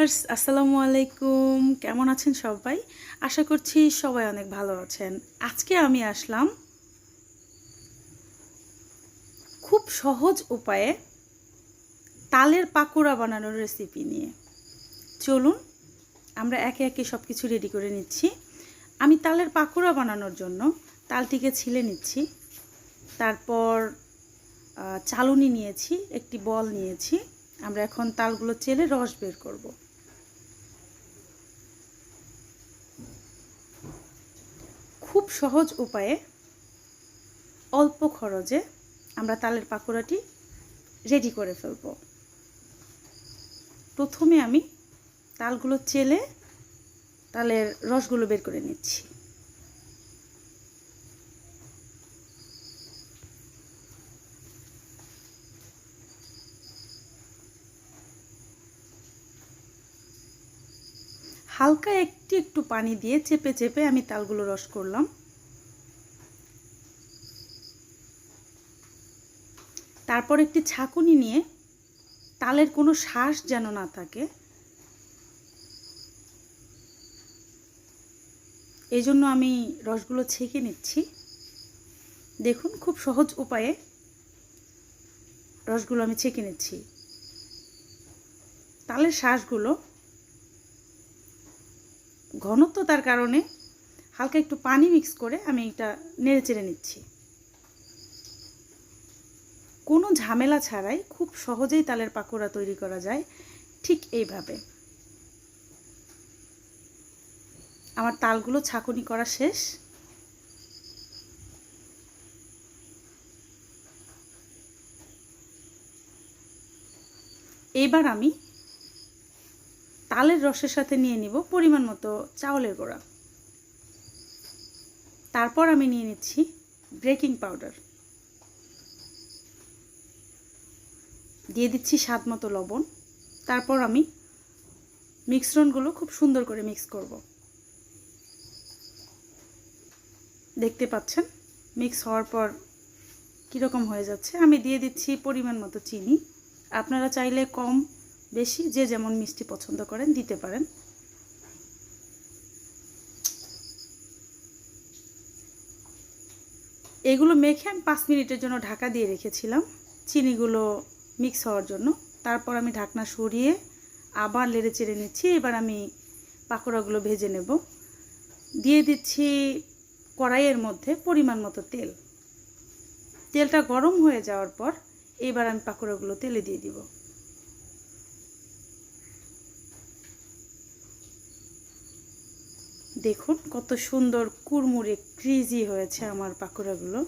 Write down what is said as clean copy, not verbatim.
আসসালামু আলাইকুম, কেমন আছেন সবাই? আশা করছি সবাই অনেক ভালো আছেন। আজকে আমি আসলাম খুব সহজ উপায়ে তালের পাকোড়া বানানোর রেসিপি নিয়ে। চলুন আমরা একে একে সব কিছু রেডি করে নিচ্ছি। আমি তালের পাকোড়া বানানোর জন্য তালটিকে ছিলে নিচ্ছি। তারপর চালুনি নিয়েছি, একটি বল নিয়েছি। আমরা এখন তালগুলো চেলে রস বের করব। খুব সহজ উপায়ে অল্প খরচে আমরা তালের পাকোড়াটি রেডি করে ফেলব। প্রথমে আমি তালগুলো চেলে তালের রসগুলো বের করে নিচ্ছি। হালকা একটু পানি দিয়ে চেপে চেপে আমি তালগুলো রস করলাম। তারপর একটি ছাঁকুনি নিয়ে তালের কোনো শাঁস যেন না থাকে এই জন্য আমি রসগুলো ছেঁকে নিচ্ছি। দেখুন খুব সহজ উপায়ে রসগুলো আমি ছেঁকে নিচ্ছি। তালের শাঁসগুলো ঘনত্বতার কারণে হালকা একটু পানি মিক্স করে আমি এটা নেড়ে চেড়ে নিচ্ছি। কোনো ঝামেলা ছাড়াই খুব সহজেই তালের পাকোড়া তৈরি করা যায় ঠিক এইভাবে। আমার তালগুলো ছাঁকুনি করা শেষ। এবার আমি তালের রসের সাথে নিয়ে নিব পরিমাণ মতো চাউলের গুঁড়া। তারপর আমি নিয়ে নিচ্ছি বেকিং পাউডার, দিয়ে দিচ্ছি স্বাদ মতো লবণ। তারপর আমি মিশ্রণগুলো খুব সুন্দর করে মিক্স করব। দেখতে পাচ্ছেন মিক্স হওয়ার পর কীরকম হয়ে যাচ্ছে। আমি দিয়ে দিচ্ছি পরিমাণ মতো চিনি। আপনারা চাইলে কম বেশি যে যেমন মিষ্টি পছন্দ করেন দিতে পারেন। এগুলো মেখে আমি 5 মিনিটের জন্য ঢাকা দিয়ে রেখেছিলাম চিনিগুলো মিক্স হওয়ার জন্য। তারপর আমি ঢাকনা সরিয়ে আবার নেড়ে চেড়ে নিচ্ছি। এবার আমি পাকোড়াগুলো ভেজে নেব। দিয়ে দিচ্ছি কড়াইয়ের মধ্যে পরিমাণ মতো তেল। তেলটা গরম হয়ে যাওয়ার পর এবার আমি পাকোড়াগুলো তেলে দিয়ে দিব। দেখুন কত সুন্দর কুড়মুড়ে ক্রিজি হয়েছে আমার পাকোড়াগুলো।